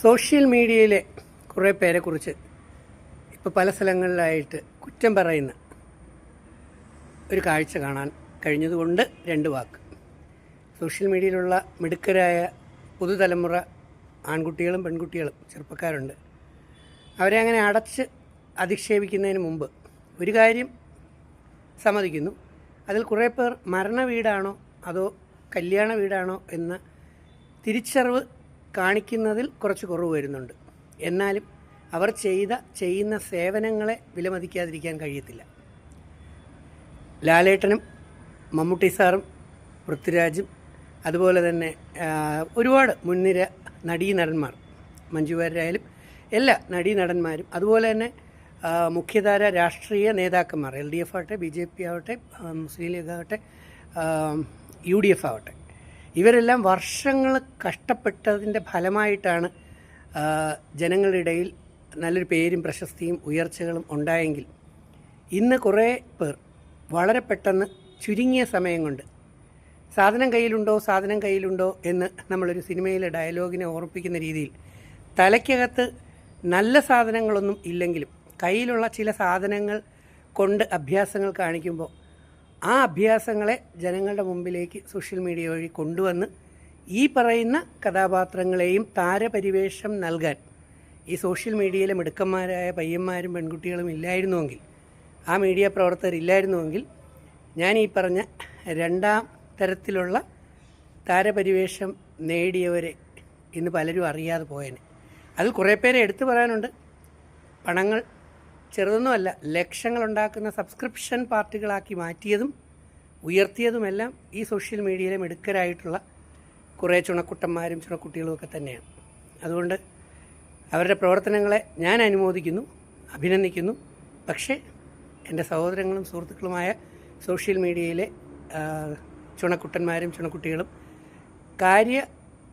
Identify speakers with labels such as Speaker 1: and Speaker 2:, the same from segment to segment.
Speaker 1: Social മീഡിയയിലെ കുറേ പേരെക്കുറിച്ച് ഇപ്പോൾ പല സ്ഥലങ്ങളിലായിട്ട് കുറ്റം പറയുന്ന ഒരു കാഴ്ച കാണാൻ കഴിഞ്ഞതുകൊണ്ട് രണ്ട് വാക്ക്. സോഷ്യൽ മീഡിയയിലുള്ള മിടുക്കരായ പുതുതലമുറ ആൺകുട്ടികളും പെൺകുട്ടികളും ചെറുപ്പക്കാരുണ്ട്. അവരെ അങ്ങനെ അടച്ച് അധിക്ഷേപിക്കുന്നതിന് മുമ്പ് ഒരു കാര്യം സമ്മതിക്കുന്നു. അതിൽ കുറേ പേർ മരണ വീടാണോ അതോ കല്യാണ വീടാണോ എന്ന തിരിച്ചറിവ് കാണിക്കുന്നതിൽ കുറച്ച് കുറവ് വരുന്നുണ്ട്. എന്നാലും അവർ ചെയ്യുന്ന സേവനങ്ങളെ വിലമതിക്കാതിരിക്കാൻ കഴിയത്തില്ല. ലാലേട്ടനും മമ്മൂട്ടി സാറും പൃഥ്വിരാജും അതുപോലെ തന്നെ ഒരുപാട് മുൻനിര നടീനടന്മാർ, മഞ്ജു വാര്യരായാലും എല്ലാ നടീനടന്മാരും, അതുപോലെ തന്നെ മുഖ്യധാര രാഷ്ട്രീയ നേതാക്കന്മാർ, LDF ആവട്ടെ, BJP ആവട്ടെ, മുസ്ലിം ലീഗ് ആവട്ടെ, UDF ആവട്ടെ, ഇവരെല്ലാം വർഷങ്ങൾ കഷ്ടപ്പെട്ടതിൻ്റെ ഫലമായിട്ടാണ് ജനങ്ങളുടെ ഇടയിൽ നല്ലൊരു പേരും പ്രശസ്തിയും ഉയർച്ചകളും ഉണ്ടായെങ്കിൽ ഇന്ന് കുറേ പേർ വളരെ പെട്ടെന്ന് ചുരുങ്ങിയ സമയം കൊണ്ട് സാധനം കയ്യിലുണ്ടോ എന്ന് നമ്മളൊരു സിനിമയിലെ ഡയലോഗിനെ ഓർമ്മിപ്പിക്കുന്ന രീതിയിൽ തലയ്ക്കകത്ത് നല്ല സാധനങ്ങളൊന്നും ഇല്ലെങ്കിലും കയ്യിലുള്ള ചില സാധനങ്ങൾ കൊണ്ട് അഭ്യാസങ്ങൾ കാണിക്കുമ്പോൾ ആ അഭ്യാസങ്ങളെ ജനങ്ങളുടെ മുമ്പിലേക്ക് സോഷ്യൽ മീഡിയ വഴി കൊണ്ടുവന്ന് ഈ പറയുന്ന കഥാപാത്രങ്ങളെയും താരപരിവേഷം നൽകാൻ ഈ സോഷ്യൽ മീഡിയയിലെ മിടുക്കന്മാരായ പയ്യന്മാരും പെൺകുട്ടികളും ഇല്ലായിരുന്നുവെങ്കിൽ, ആ മീഡിയ പ്രവർത്തകരില്ലായിരുന്നുവെങ്കിൽ ഞാൻ ഈ പറഞ്ഞ രണ്ടാം തരത്തിലുള്ള താരപരിവേഷം നേടിയവരെ ഇന്ന് പലരും അറിയാതെ പോയേനെ. അതിൽ കുറേ പേരെ എടുത്തു പറയാനുണ്ട്. പണങ്ങൾ ചെറുതൊന്നുമല്ല, ലക്ഷങ്ങളുണ്ടാക്കുന്ന സബ്സ്ക്രിപ്ഷൻ പാർട്ടികളാക്കി മാറ്റിയതും ഉയർത്തിയതുമെല്ലാം ഈ സോഷ്യൽ മീഡിയയിലെ മിടുക്കരായിട്ടുള്ള കുറേ ചുണക്കുട്ടന്മാരും ചുണക്കുട്ടികളുമൊക്കെ തന്നെയാണ്. അതുകൊണ്ട് അവരുടെ പ്രവർത്തനങ്ങളെ ഞാൻ അനുമോദിക്കുന്നു, അഭിനന്ദിക്കുന്നു. പക്ഷേ എൻ്റെ സഹോദരങ്ങളും സുഹൃത്തുക്കളുമായ സോഷ്യൽ മീഡിയയിലെ ചുണക്കുട്ടന്മാരും ചുണക്കുട്ടികളും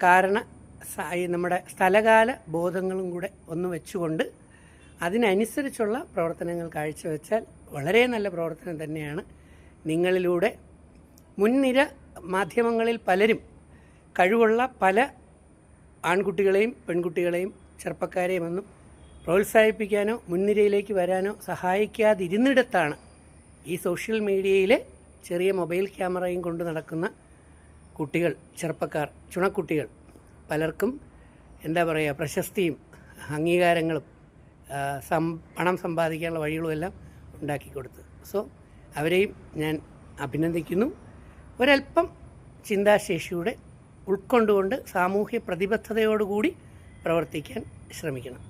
Speaker 1: കാരണം നമ്മുടെ സ്ഥലകാല ബോധങ്ങളും കൂടെ ഒന്ന് വെച്ചുകൊണ്ട് അതിനനുസരിച്ചുള്ള പ്രവർത്തനങ്ങൾ കാഴ്ചവെച്ചാൽ വളരെ നല്ല പ്രവർത്തനം തന്നെയാണ്. നിങ്ങളിലൂടെ മുൻനിര മാധ്യമങ്ങളിൽ പലരും കഴിവുള്ള പല ആൺകുട്ടികളെയും പെൺകുട്ടികളെയും ചെറുപ്പക്കാരെയും ഒന്നും പ്രോത്സാഹിപ്പിക്കാനോ മുൻനിരയിലേക്ക് വരാനോ സഹായിക്കാതിരുന്നിടത്താണ് ഈ സോഷ്യൽ മീഡിയയിലെ ചെറിയ മൊബൈൽ ക്യാമറയും കൊണ്ട് നടക്കുന്ന കുട്ടികൾ, ചെറുപ്പക്കാർ, ചുണക്കുട്ടികൾ പലർക്കും പ്രശസ്തിയും അംഗീകാരങ്ങളും പണം സമ്പാദിക്കാനുള്ള വഴികളുമെല്ലാം ഉണ്ടാക്കി കൊടുത്തു. സോ അവരെയും ഞാൻ അഭിനന്ദിക്കുന്നു. ഒരല്പം ചിന്താശേഷിയുടെ ഉൾക്കൊണ്ടുകൊണ്ട് സാമൂഹ്യ പ്രതിബദ്ധതയോടുകൂടി പ്രവർത്തിക്കാൻ ശ്രമിക്കണം.